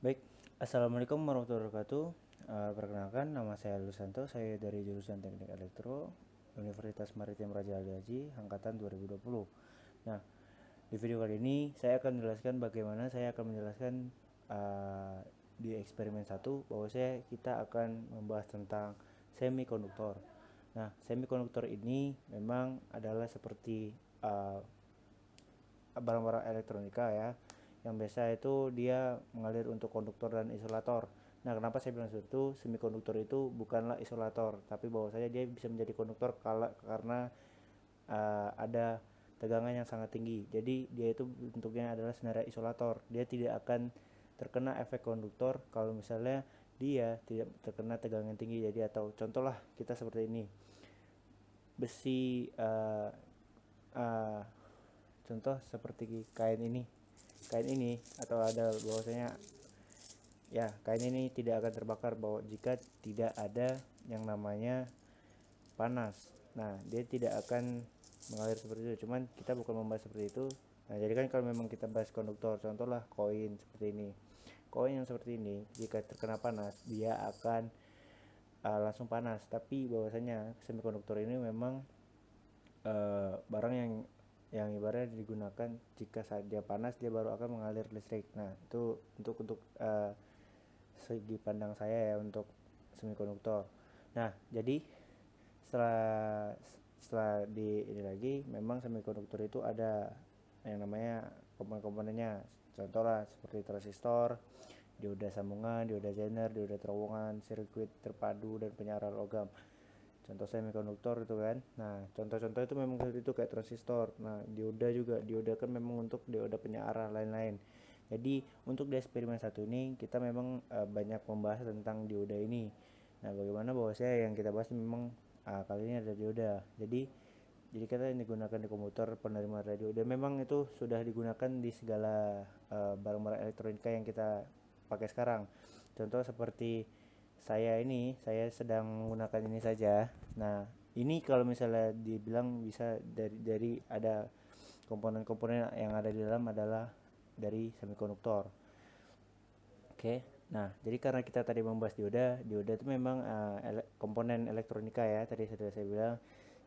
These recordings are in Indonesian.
Baik, Assalamualaikum warahmatullahi wabarakatuh. Perkenalkan, nama saya Lusanto, saya dari jurusan Teknik Elektro, Universitas Maritim Raja Ali Haji, angkatan 2020. Nah, di video kali ini saya akan menjelaskan bagaimana saya akan menjelaskan uh, di eksperimen satu bahwa kita akan membahas tentang semikonduktor. Nah, semikonduktor ini memang adalah seperti uh, barang-barang elektronika ya, yang biasa itu dia mengalir untuk konduktor dan isolator. Nah, kenapa saya bilang itu semikonduktor itu bukanlah isolator, tapi bahwa saya dia bisa menjadi konduktor karena ada tegangan yang sangat tinggi. Jadi dia itu bentuknya adalah sebenarnya isolator. Dia tidak akan terkena efek konduktor kalau misalnya dia tidak terkena tegangan tinggi. Jadi atau contohlah kita seperti ini, besi uh, contoh seperti kain ini atau ada bahwasanya ya kain ini tidak akan terbakar bahwa jika tidak ada yang namanya panas. Nah, dia tidak akan mengalir seperti itu, cuman kita bukan membahas seperti itu. Nah, jadi kan kalau memang kita bahas konduktor, contohlah koin seperti ini, koin yang seperti ini jika terkena panas dia akan langsung panas. Tapi bahwasanya semikonduktor ini memang barang yang ibaratnya digunakan jika saat dia panas dia baru akan mengalir listrik. Nah, itu untuk segi pandang saya ya untuk semikonduktor. Nah, jadi setelah setelah di ini lagi memang semikonduktor itu ada yang namanya komponen-komponennya. Contoh lah seperti transistor, dioda sambungan, dioda zener, dioda terowongan, sirkuit terpadu dan penyarah logam. Contoh semikonduktor itu kan. Nah, contoh-contoh itu memang seperti itu kayak transistor. Nah, dioda juga, dioda kan memang untuk dioda penyearah lain-lain. Jadi untuk di eksperimen satu ini kita memang banyak membahas tentang dioda ini. Nah, bagaimana bahwa saya yang kita bahas memang kali ini ada dioda. Jadi kita yang digunakan di komputer penerima radio dan memang itu sudah digunakan di segala barang-barang elektronika yang kita pakai sekarang. Contoh seperti saya sedang menggunakan ini saja. Nah, ini kalau misalnya dibilang bisa dari ada komponen-komponen yang ada di dalam adalah dari semikonduktor. Oke. Nah, jadi karena kita tadi membahas dioda, dioda itu memang komponen elektronika ya, tadi sudah saya bilang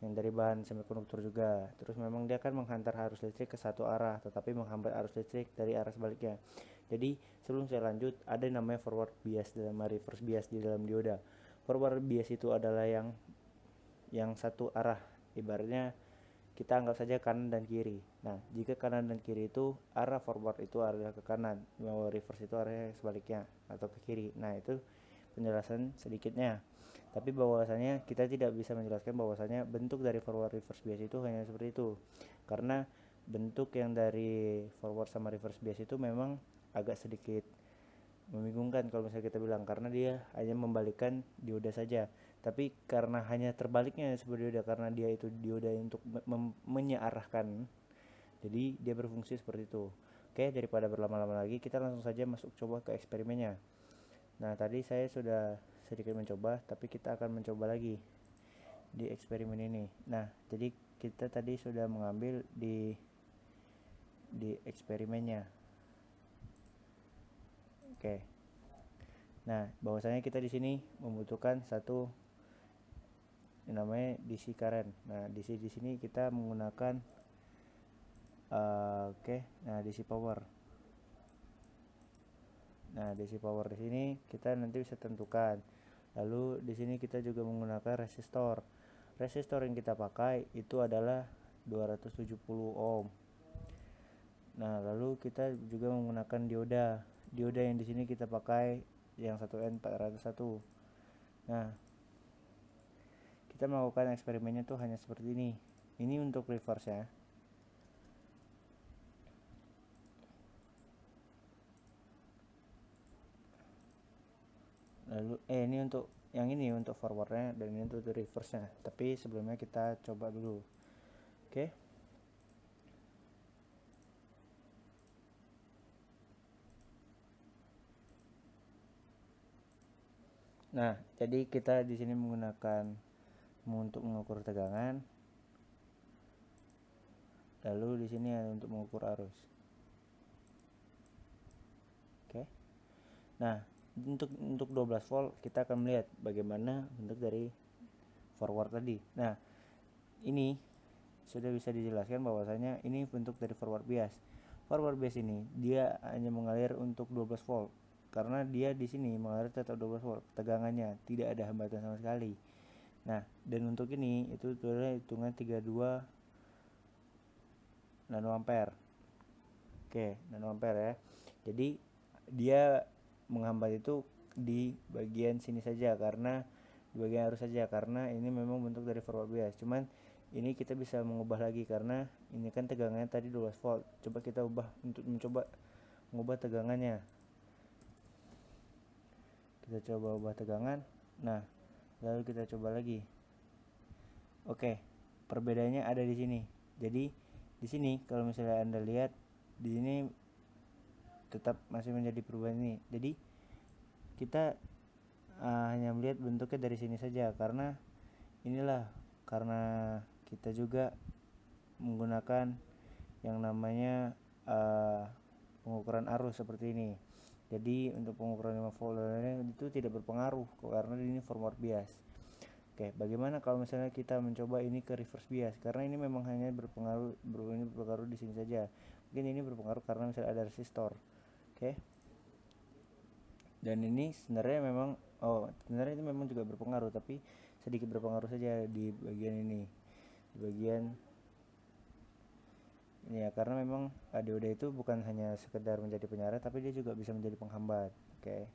yang dari bahan semikonduktor juga. Terus memang dia akan menghantar arus listrik ke satu arah, tetapi menghambat arus listrik dari arah sebaliknya. Jadi sebelum saya lanjut, ada yang namanya forward bias dan reverse bias di dalam dioda. Forward bias itu adalah yang satu arah, ibaratnya kita anggap saja kanan dan kiri. Nah, jika kanan dan kiri itu arah forward itu adalah ke kanan, mau reverse itu arahnya sebaliknya atau ke kiri. Nah, itu penjelasan sedikitnya. Tapi bahwasanya kita tidak bisa menjelaskan bahwasanya bentuk dari forward reverse bias itu hanya seperti itu. Karena bentuk yang dari forward sama reverse bias itu memang agak sedikit membingungkan kalau misalnya kita bilang karena dia hanya membalikkan dioda saja. Tapi karena hanya terbaliknya seperti dioda karena dia itu dioda untuk menyearahkan, jadi dia berfungsi seperti itu. Oke, daripada berlama-lama lagi kita langsung saja masuk coba ke eksperimennya. Nah, tadi saya sudah sedikit mencoba, tapi kita akan mencoba lagi di eksperimen ini. Nah, jadi kita tadi sudah mengambil di eksperimennya. Oke. Nah, bahwasanya kita di sini membutuhkan satu yang namanya DC current. Nah, DC di sini kita menggunakan nah DC power. Nah, DC power di sini kita nanti bisa tentukan. Lalu di sini kita juga menggunakan resistor. Resistor yang kita pakai itu adalah 270 ohm. Nah, lalu kita juga menggunakan dioda. Dioda yang di sini kita pakai yang 1N401. Nah, kita melakukan eksperimennya tuh hanya seperti ini. Ini untuk reverse ya. Lalu ini untuk yang ini untuk forwardnya dan ini untuk reverse nya, tapi sebelumnya kita coba dulu. Oke. Nah, jadi kita di sini menggunakan untuk mengukur tegangan, lalu di sini untuk mengukur arus. Oke. Nah, untuk 12 volt kita akan melihat bagaimana bentuk dari forward tadi. Nah, ini sudah bisa dijelaskan bahwasanya ini bentuk dari forward bias. Forward bias ini dia hanya mengalir untuk 12 volt karena dia di sini mengalir tetap 12 volt tegangannya, tidak ada hambatan sama sekali. Nah, dan untuk ini itu adalah hitungan 32 nanoampere. Oke, nanoampere ya. Jadi dia menghambat itu di bagian sini saja karena di bagian arus saja karena ini memang bentuk dari forward bias. Cuman ini kita bisa mengubah lagi karena ini kan tegangannya tadi 12 volt. Coba kita ubah untuk mencoba mengubah tegangannya. Kita coba ubah tegangan. Nah, lalu kita coba lagi. Oke, perbedaannya ada di sini. Jadi di sini kalau misalnya Anda lihat di sini tetap masih menjadi perubahan ini. Jadi kita hanya melihat bentuknya dari sini saja karena inilah karena kita juga menggunakan yang namanya pengukuran arus seperti ini. Jadi untuk pengukuran 5 volt itu tidak berpengaruh karena ini forward bias. Oke, bagaimana kalau misalnya kita mencoba ini ke reverse bias? Karena ini memang hanya berpengaruh di sini saja. Mungkin ini berpengaruh karena misalnya ada resistor. Oke. Dan ini sebenarnya sebenarnya itu memang juga berpengaruh, tapi sedikit berpengaruh saja di bagian ini. Di bagian ini ya, karena memang dioda itu bukan hanya sekedar menjadi penyara, tapi dia juga bisa menjadi penghambat. Oke.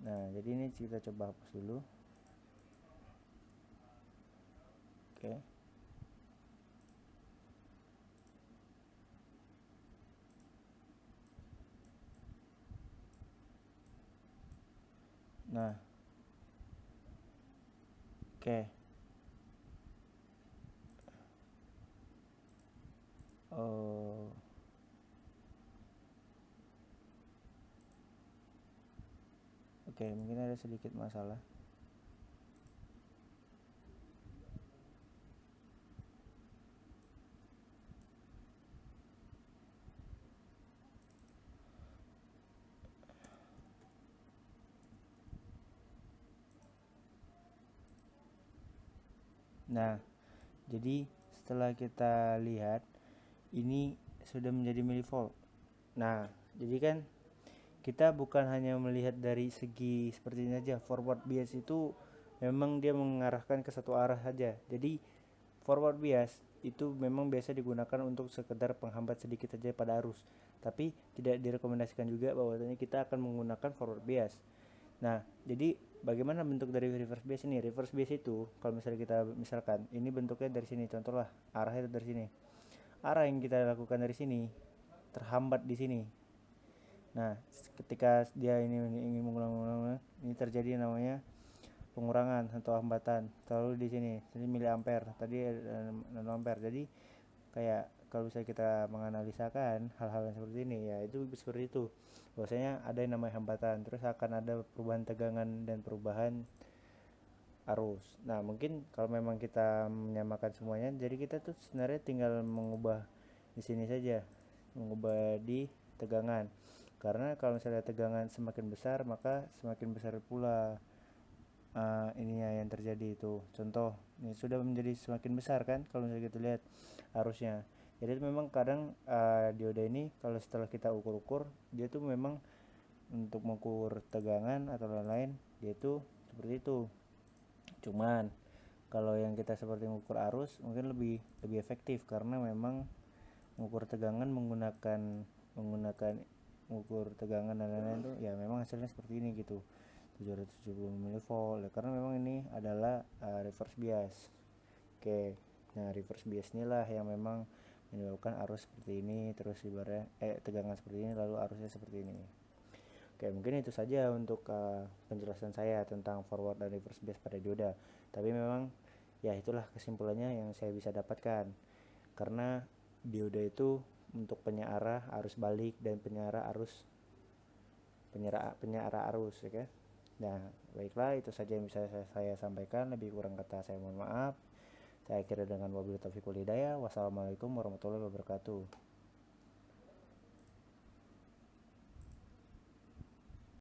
Nah, jadi ini kita coba hapus dulu. Oke. Nah, oke. Oh, oke, mungkin ada sedikit masalah. Nah, jadi setelah kita lihat ini sudah menjadi milivolt. Nah, jadi kan kita bukan hanya melihat dari segi seperti ini aja. Forward bias itu memang dia mengarahkan ke satu arah saja. Jadi forward bias itu memang biasa digunakan untuk sekedar penghambat sedikit saja pada arus. Tapi tidak direkomendasikan juga bahwasanya kita akan menggunakan forward bias. Nah, jadi bagaimana bentuk dari reverse bias ini? Reverse bias itu kalau misalnya kita misalkan ini bentuknya dari sini, contohlah arahnya dari sini. Arah yang kita lakukan dari sini terhambat di sini. Nah, ketika dia ini ingin mengulang-ulang, ini terjadi namanya pengurangan atau hambatan. Lalu di sini miliampere, tadi nanoampere. Jadi kayak kalau misalnya kita menganalisakan hal-hal yang seperti ini, ya itu seperti itu. Bahwasanya ada yang namanya hambatan, terus akan ada perubahan tegangan dan perubahan arus. Nah, mungkin kalau memang kita menyamakan semuanya, jadi kita tuh sebenarnya tinggal mengubah di sini saja, mengubah di tegangan. Karena kalau misalnya tegangan semakin besar, maka semakin besar pula ininya yang terjadi itu. Contoh, ini sudah menjadi semakin besar kan kalau misalnya kita lihat arusnya. Jadi memang kadang dioda ini kalau setelah kita ukur-ukur, dia tuh memang untuk mengukur tegangan atau lain-lain, dia tuh seperti itu. Cuman kalau yang kita seperti mengukur arus mungkin lebih efektif karena memang mengukur tegangan menggunakan mengukur tegangan dan lain-lain tuh ya memang hasilnya seperti ini gitu, 770 mV ya, karena memang ini adalah reverse bias. Oke, nah reverse bias inilah yang memang menyebabkan arus seperti ini, terus ibaratnya tegangan seperti ini lalu arusnya seperti ini. Oke, mungkin itu saja untuk penjelasan saya tentang forward dan reverse bias pada dioda. Tapi memang ya itulah kesimpulannya yang saya bisa dapatkan. Karena dioda itu untuk penyara arus balik dan penyara arus ya kan. Nah, baiklah itu saja yang bisa saya sampaikan. Lebih kurang kata saya mohon maaf. Saya akhiri dengan wabillahi taufiq wal hidayah. Wassalamualaikum warahmatullahi wabarakatuh.